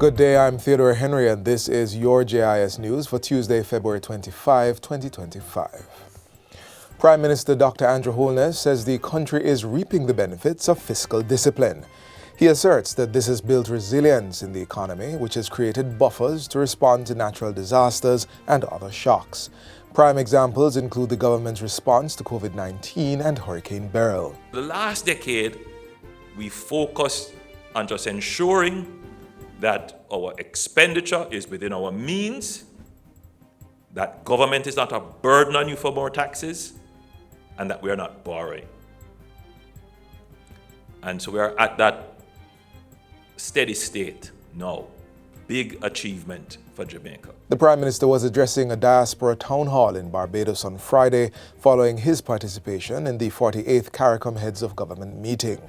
Good day, I'm Theodore Henry and this is your JIS News for Tuesday, February 25, 2025. Prime Minister Dr. Andrew Holness says the country is reaping the benefits of fiscal discipline. He asserts that this has built resilience in the economy, which has created buffers to respond to natural disasters and other shocks. Prime examples include the government's response to COVID-19 and Hurricane Beryl. The last decade, we focused on just ensuring that our expenditure is within our means, that government is not a burden on you for more taxes, and that we are not borrowing. And so we are at that steady state now. Big achievement for Jamaica. The Prime Minister was addressing a diaspora town hall in Barbados on Friday following his participation in the 48th CARICOM Heads of Government meeting.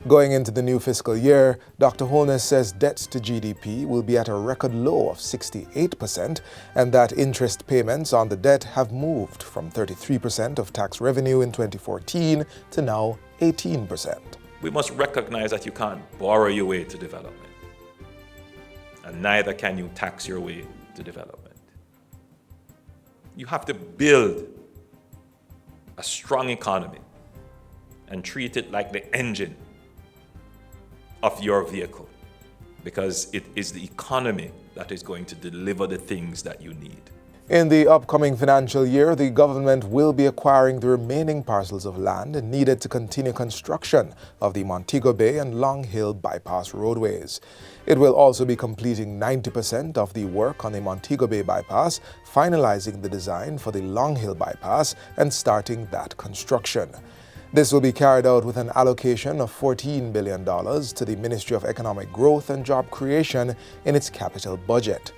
Going into the new fiscal year, Dr. Holness says debt to GDP will be at a record low of 68% and that interest payments on the debt have moved from 33% of tax revenue in 2014 to now 18%. We must recognize that you can't borrow your way to development, and neither can you tax your way to development. You have to build a strong economy and treat it like the engine of your vehicle, because it is the economy that is going to deliver the things that you need. In the upcoming financial year, the government will be acquiring the remaining parcels of land needed to continue construction of the Montego Bay and Long Hill bypass roadways. It will also be completing 90% of the work on the Montego Bay bypass, finalizing the design for the Long Hill bypass and starting that construction. This will be carried out with an allocation of $14 billion to the Ministry of Economic Growth and Job Creation in its capital budget.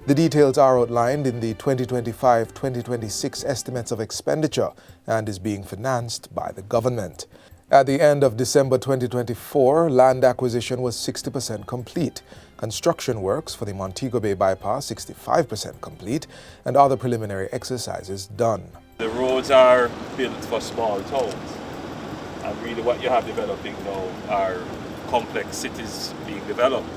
The details are outlined in the 2025-2026 estimates of expenditure and is being financed by the government. At the end of December 2024, land acquisition was 60% complete, construction works for the Montego Bay bypass 65% complete, and other preliminary exercises done. The roads are built for small towns. And really what you have developing now are complex cities being developed,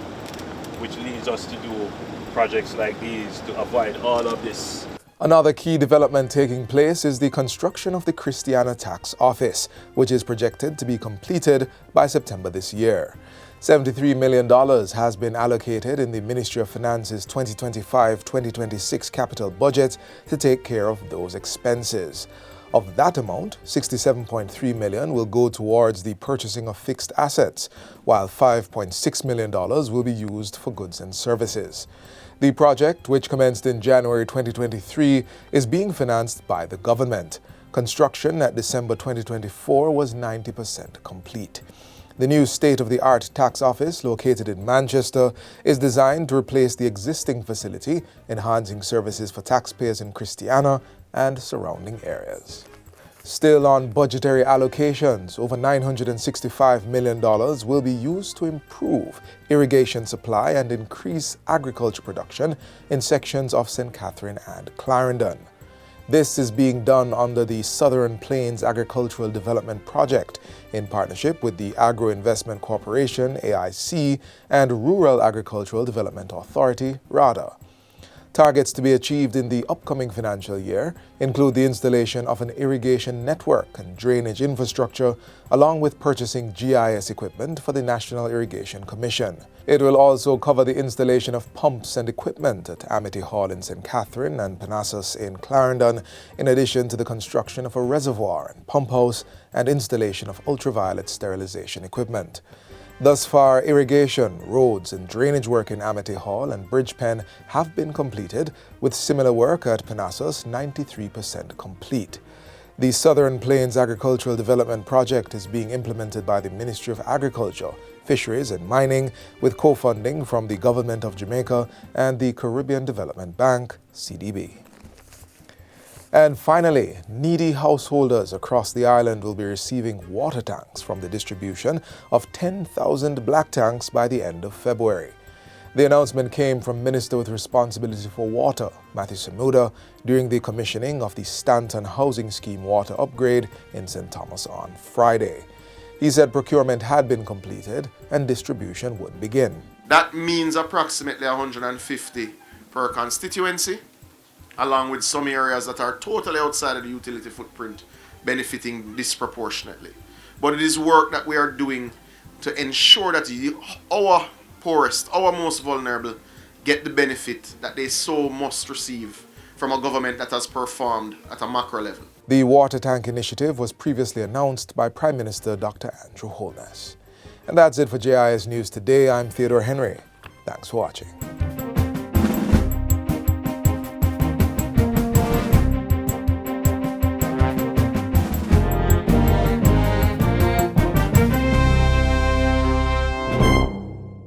which leads us to do projects like these to avoid all of this. Another key development taking place is the construction of the Christiana Tax Office, which is projected to be completed by September this year. $73 million has been allocated in the Ministry of Finance's 2025-2026 capital budget to take care of those expenses. Of that amount, $67.3 million will go towards the purchasing of fixed assets, while $5.6 million will be used for goods and services. The project, which commenced in January 2023, is being financed by the government. Construction at December 2024 was 90% complete. The new state-of-the-art tax office, located in Manchester, is designed to replace the existing facility, enhancing services for taxpayers in Christiana and surrounding areas. Still on budgetary allocations, over $965 million will be used to improve irrigation supply and increase agriculture production in sections of St. Catherine and Clarendon. This is being done under the Southern Plains Agricultural Development Project in partnership with the Agro Investment Corporation, AIC, and Rural Agricultural Development Authority, RADA. Targets to be achieved in the upcoming financial year include the installation of an irrigation network and drainage infrastructure, along with purchasing JIS equipment for the National Irrigation Commission. It will also cover the installation of pumps and equipment at Amity Hall in St. Catherine and Panassus in Clarendon, in addition to the construction of a reservoir and pump house and installation of ultraviolet sterilization equipment. Thus far, irrigation, roads, and drainage work in Amity Hall and Bridgepen have been completed, with similar work at Panassus 93% complete. The Southern Plains Agricultural Development Project is being implemented by the Ministry of Agriculture, Fisheries and Mining, with co-funding from the Government of Jamaica and the Caribbean Development Bank, CDB. And finally, needy householders across the island will be receiving water tanks from the distribution of 10,000 black tanks by the end of February. The announcement came from Minister with Responsibility for Water, Matthew Samuda, during the commissioning of the Stanton Housing Scheme water upgrade in St. Thomas on Friday. He said procurement had been completed and distribution would begin. That means approximately 150 per constituency, along with some areas that are totally outside of the utility footprint, benefiting disproportionately. But it is work that we are doing to ensure that our poorest, our most vulnerable, get the benefit that they so must receive from a government that has performed at a macro level. The water tank initiative was previously announced by Prime Minister Dr. Andrew Holness. And that's it for JIS News Today. I'm Theodore Henry. Thanks for watching.